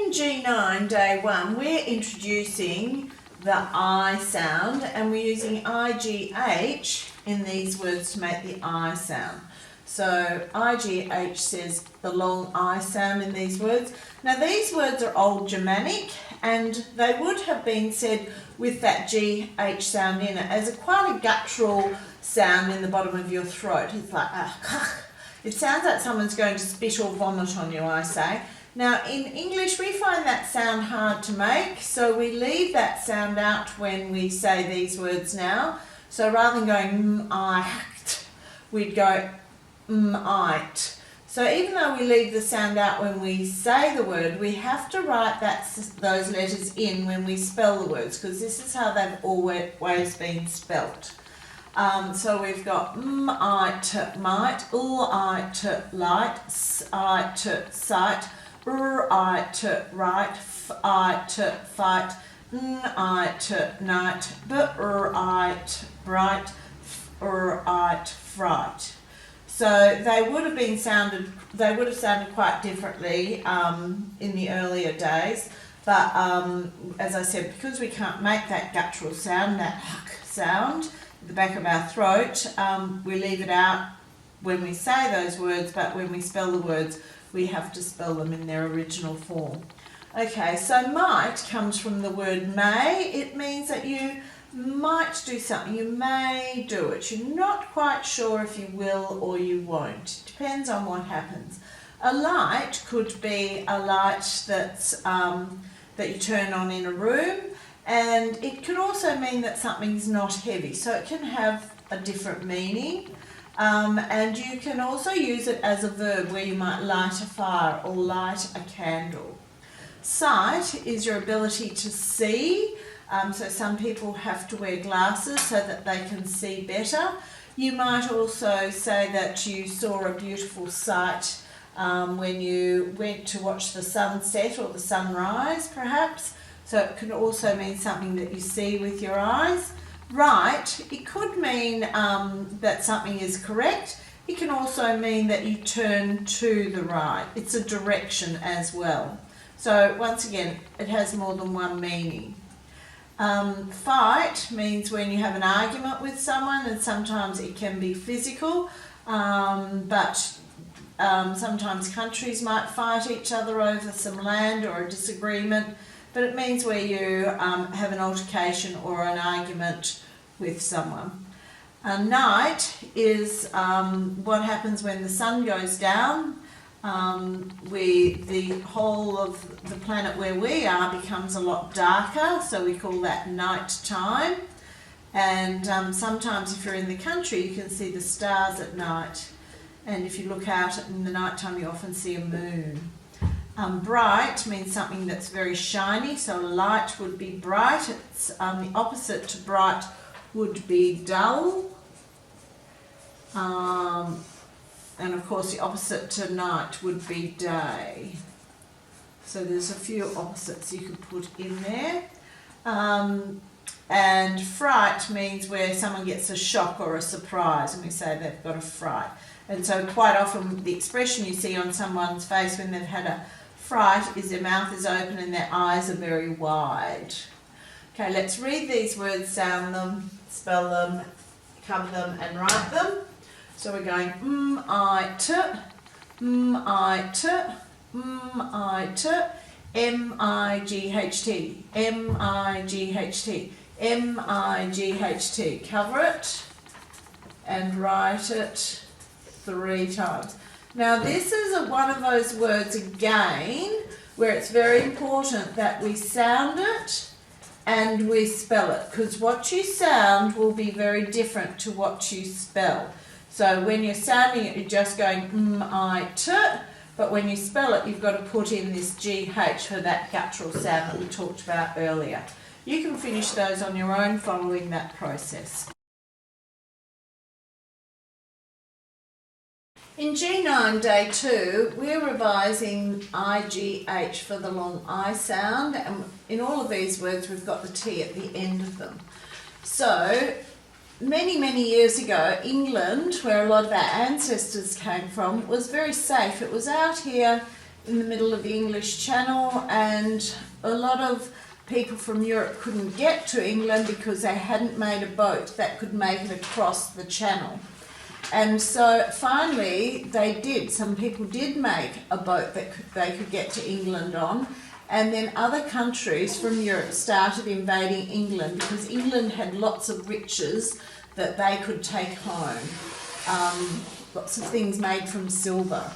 in G9, day 1, we're introducing the I sound, and we're using IGH in these words to make the I sound. So IGH says the long I sound in these words. Now these words are Old Germanic, and they would have been said with that GH sound in it as quite a guttural sound in the bottom of your throat. It's like, it sounds like someone's going to spit or vomit on you, I say. Now in English we find that sound hard to make, so we leave that sound out when we say these words now. So rather than going I-ht, we'd go I-ht. So even though we leave the sound out when we say the word, we have to write those letters in when we spell the words, because this is how they've always been spelt. So we've got I-t, might, L-I-t, light, S-I-t, sight, R-I-t, right, F-I-t, fight, N-I-t, night, B-R-I-t, bright, F-R-I-t, fright. So they would have sounded quite differently in the earlier days, but as I said, because we can't make that guttural sound, that huck sound at the back of our throat, we leave it out when we say those words, but when we spell the words, we have to spell them in their original form. Okay, so might comes from the word may. It means that you might do something, you may do it. You're not quite sure if you will or you won't. It depends on what happens. A light could be a light that's that you turn on in a room, and it could also mean that something's not heavy, so it can have a different meaning. And you can also use it as a verb where you might light a fire or light a candle. Sight is your ability to see. So some people have to wear glasses so that they can see better. You might also say that you saw a beautiful sight when you went to watch the sunset or the sunrise, perhaps. So it can also mean something that you see with your eyes. Right, it could mean that something is correct. It can also mean that you turn to the right. It's a direction as well. So once again, it has more than one meaning. Fight means when you have an argument with someone, and sometimes it can be physical, but sometimes countries might fight each other over some land or a disagreement, but it means where you have an altercation or an argument with someone. Night is what happens when the sun goes down. The whole of the planet where we are becomes a lot darker, so we call that night time. And sometimes if you're in the country, you can see the stars at night, and if you look out in the night time, you often see a moon. Bright means something that's very shiny, so light would be bright. It's the opposite to bright would be dull. And of course the opposite to night would be day. So there's a few opposites you could put in there. And fright means where someone gets a shock or a surprise, and we say they've got a fright. And so quite often the expression you see on someone's face when they've had a fright is their mouth is open and their eyes are very wide. Okay, let's read these words, sound them, spell them, cover them and write them. So we're going I-t, I-t, I-t, M-I-G-H-T, M-I-G-H-T, M-I-G-H-T. Cover it and write it 3 times. Now this is one of those words again where it's very important that we sound it and we spell it, because what you sound will be very different to what you spell. So when you're sounding it, you're just going I-t, but when you spell it, you've got to put in this GH for that guttural sound that we talked about earlier. You can finish those on your own following that process. In G9, day 2, we're revising IGH for the long I sound, and in all of these words we've got the T at the end of them. So many years ago, England, where a lot of our ancestors came from, was very safe. It was out here in the middle of the English Channel, and a lot of people from Europe couldn't get to England because they hadn't made a boat that could make it across the channel. And so finally they did. Some people did make a boat that they could get to England on, and then other countries from Europe started invading England because England had lots of riches that they could take home, lots of things made from silver.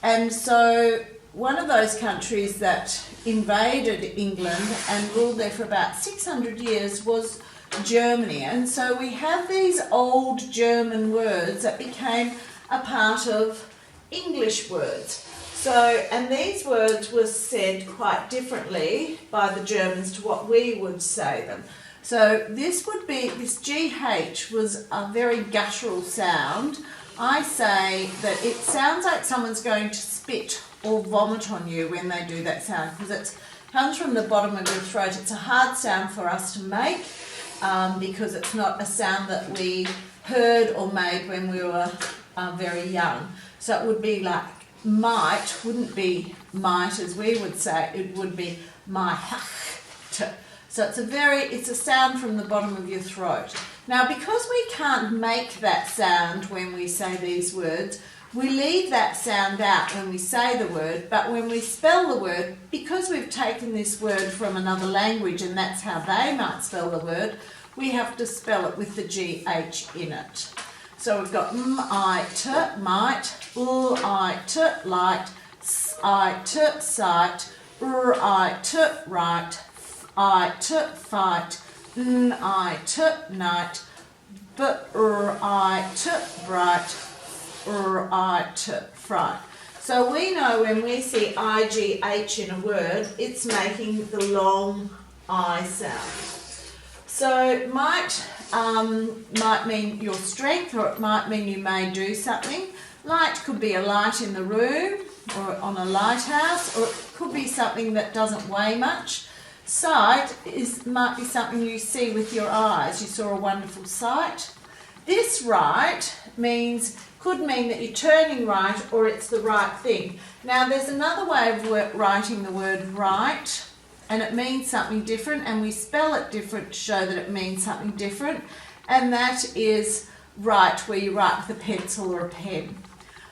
And so one of those countries that invaded England and ruled there for about 600 years was Germany. And so we have these old German words that became a part of English words. So, and these words were said quite differently by the Germans to what we would say them. So this GH was a very guttural sound. I say that it sounds like someone's going to spit or vomit on you when they do that sound, because it comes from the bottom of your throat. It's a hard sound for us to make because it's not a sound that we heard or made when we were very young. So it would be like might, wouldn't be might as we would say, it would be might. So it's a sound from the bottom of your throat. Now, because we can't make that sound when we say these words, we leave that sound out when we say the word, but when we spell the word, because we've taken this word from another language and that's how they might spell the word, we have to spell it with the GH in it. So we've got m-I-t, might, l-I-t, light, s-I-t, sight, r-I-t, right, f-I-t, fight, n-I-t, night, b-r-I-t, bright, r-I-t, fright. So we know when we see IGH in a word, it's making the long I sound. So might mean your strength, or it might mean you may do something. Light could be a light in the room or on a lighthouse, or it could be something that doesn't weigh much. Sight might be something you see with your eyes. You saw a wonderful sight. This right could mean that you're turning right, or it's the right thing. Now there's another way of writing the word right, and it means something different, and we spell it different to show that it means something different, and that is right, where you write with a pencil or a pen.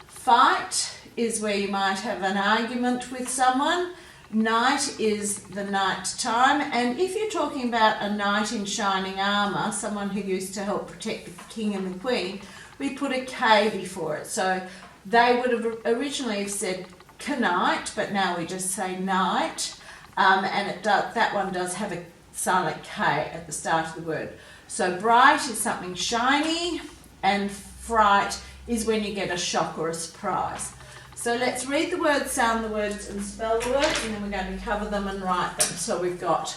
Fight is where you might have an argument with someone. Night is the night time, and if you're talking about a knight in shining armour, someone who used to help protect the king and the queen, we put a K before it. So they would have originally have said knight, but now we just say night, and that one does have a silent K at the start of the word. So bright is something shiny, and fright is when you get a shock or a surprise. So let's read the words, sound the words, and spell the words, and then we're going to cover them and write them. So we've got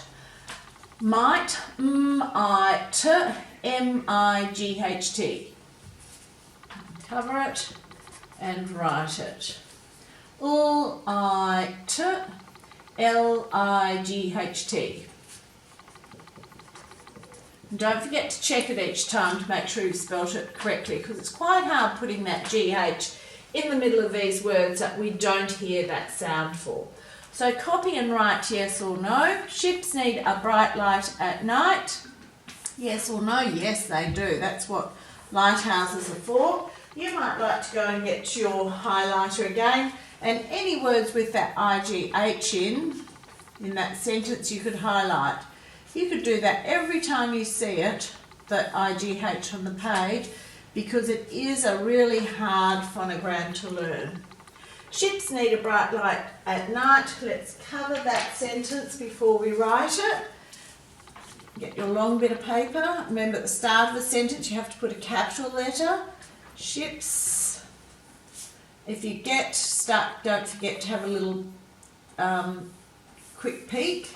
might, m-I-t, m-I-g-h-t. Cover it and write it. L-I-t, L-I-G-H-T. And don't forget to check it each time to make sure you've spelt it correctly, because it's quite hard putting that GH in the middle of these words that we don't hear that sound for. So copy and write yes or no. Ships need a bright light at night. Yes or no? Yes, they do. That's what lighthouses are for. You might like to go and get your highlighter again, and any words with that IGH in that sentence you could highlight. You could do that every time you see it, that IGH on the page, because it is a really hard phonogram to learn. Ships need a bright light at night. Let's cover that sentence before we write it. Get your long bit of paper. Remember, at the start of the sentence you have to put a capital letter. Ships. If you get stuck, don't forget to have a little quick peek.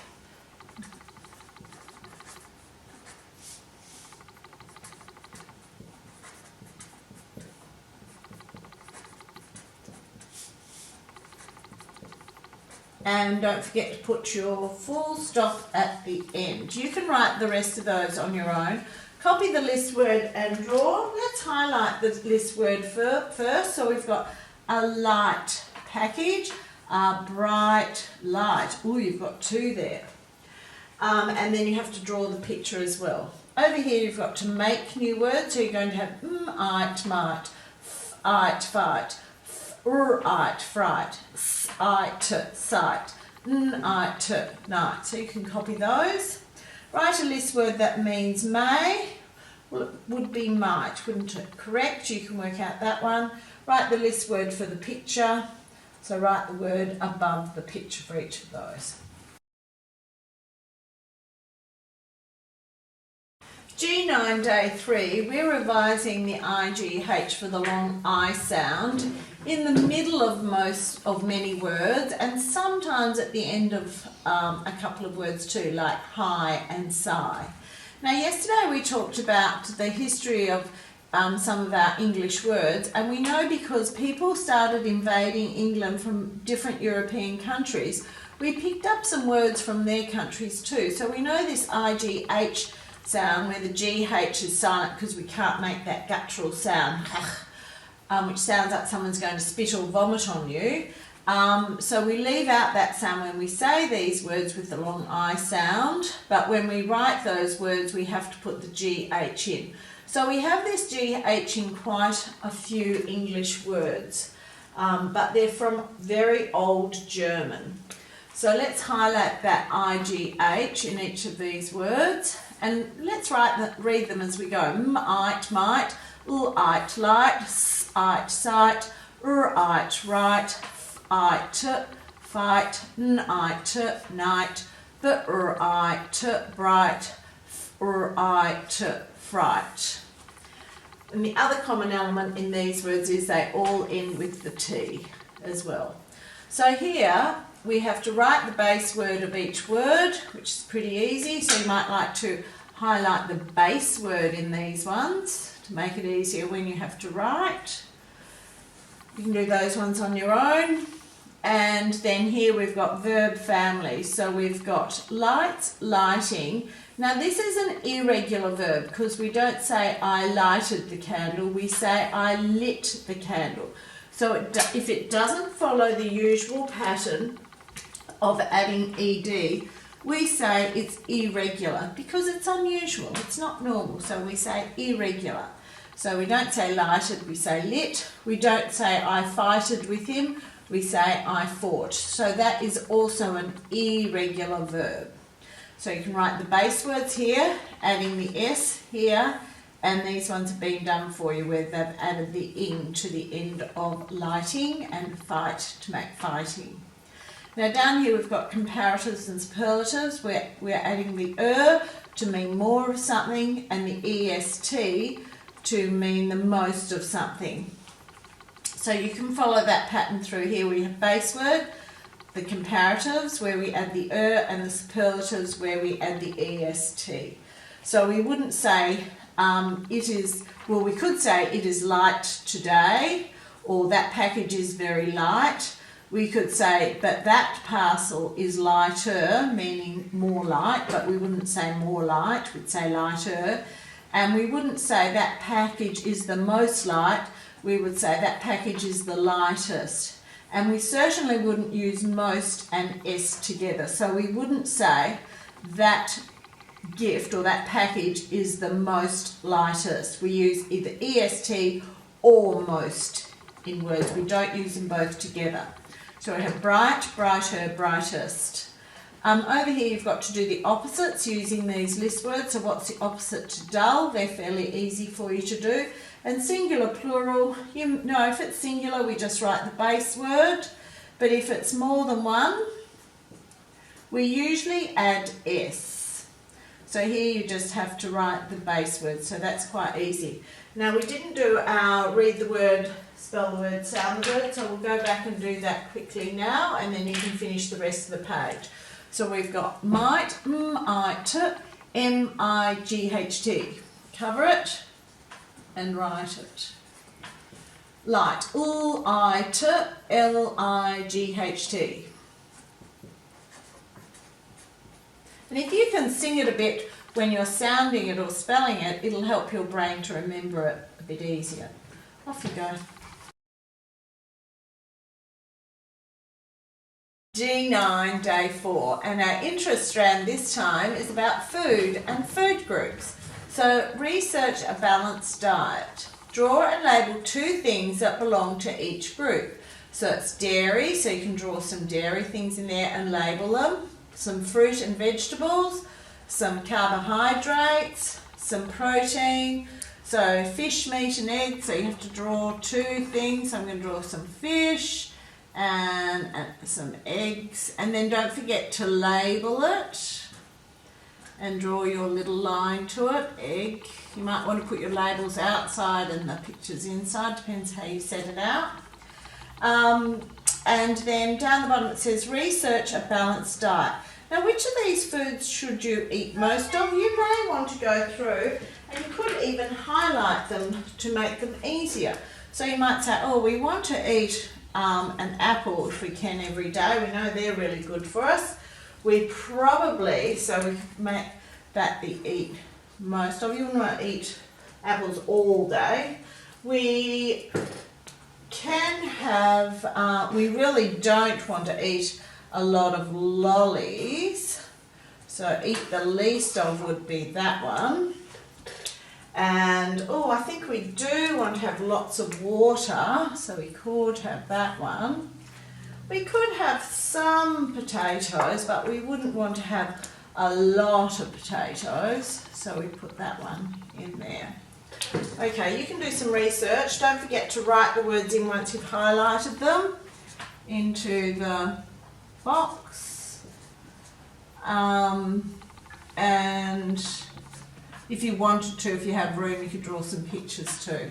And don't forget to put your full stop at the end. You can write the rest of those on your own. Copy the list word and draw. Let's highlight the list word first. So we've got a light package, bright light. Oh, you've got two there. And then you have to draw the picture as well. Over here you've got to make new words, so you're going to have it, might, it, fight, it, fright, it, sight, it, night. So you can copy those. Write a list word that means may. Well, it would be might, wouldn't it? Correct, you can work out that one. Write the list word for the picture. So write the word above the picture for each of those. G9 day 3, we're revising the IGH for the long I sound in the middle of many words, and sometimes at the end of a couple of words too, like high and sigh. Now yesterday we talked about the history of some of our English words, and we know because people started invading England from different European countries, we picked up some words from their countries too. So we know this IGH sound where the GH is silent because we can't make that guttural sound, which sounds like someone's going to spit or vomit on you. So we leave out that sound when we say these words with the long I sound, but when we write those words we have to put the GH in. So we have this GH in quite a few English words, but they're from very old German. So let's highlight that IGH in each of these words, and let's read them as we go. Might, might, it, light, it, sight, it, right, it, fight, it, night, it, bright, it, fright. And the other common element in these words is they all end with the T as well. So here we have to write the base word of each word, which is pretty easy. So you might like to highlight the base word in these ones to make it easier when you have to write. You can do those ones on your own. And then here we've got verb families. So we've got lights, lighting. Now this is an irregular verb because we don't say I lighted the candle, we say I lit the candle. So if it doesn't follow the usual pattern of adding ed, we say it's irregular because it's unusual, it's not normal, so we say irregular. So we don't say lighted, we say lit. We don't say I fighted with him, we say I fought. So that is also an irregular verb. So you can write the base words here, adding the S here, and these ones have been done for you where they've added the ing to the end of lighting and fight to make fighting. Now down here we've got comparatives and superlatives where we're adding the to mean more of something and the est to mean the most of something. So you can follow that pattern through here. We have base word, the comparatives where we add the and the superlatives where we add the est. So we wouldn't say it is, well we could say it is light today, or that package is very light. We could say but that parcel is lighter, meaning more light, but we wouldn't say more light, we'd say lighter. And we wouldn't say that package is the most light, we would say that package is the lightest. And we certainly wouldn't use most and s together. So we wouldn't say that gift or that package is the most lightest. We use either est or most in words. We don't use them both together. So we have bright, brighter, brightest. Over here you've got to do the opposites using these list words. So what's the opposite to dull? They're fairly easy for you to do. And singular, plural, you know if it's singular we just write the base word, but if it's more than one we usually add s. So here you just have to write the base word, so that's quite easy. Now we didn't do our read the word, spell the word, sound the word, so we'll go back and do that quickly now and then you can finish the rest of the page. So we've got might, it, might, cover it and write it. Light, it, light. And if you can sing it a bit when you're sounding it or spelling it, it'll help your brain to remember it a bit easier. Off you go. D9, day 4, and our interest strand this time is about food and food groups. So research a balanced diet. Draw and label 2 things that belong to each group. So it's dairy, so you can draw some dairy things in there and label them. Some fruit and vegetables, some carbohydrates, some protein. So fish, meat and eggs, so you have to draw 2 things. I'm going to draw some fish and some eggs, and then don't forget to label it and draw your little line to it. Egg, you might want to put your labels outside and the pictures inside, depends how you set it out. And then down the bottom it says research a balanced diet. Now, which of these foods should you eat most of? You may want to go through and you could even highlight them to make them easier. So you might say, oh, we want to eat an apple if we can every day. We know they're really good for us. We probably, so we make that the eat most of. You want to eat apples all day. We can have, we really don't want to eat a lot of lollies. So eat the least of would be that one. And, oh, I think we do want to have lots of water, so we could have that one. We could have some potatoes, but we wouldn't want to have a lot of potatoes, so we put that one in there. Okay, you can do some research. Don't forget to write the words in once you've highlighted them into the box. And if you wanted to, if you have room, you could draw some pictures too.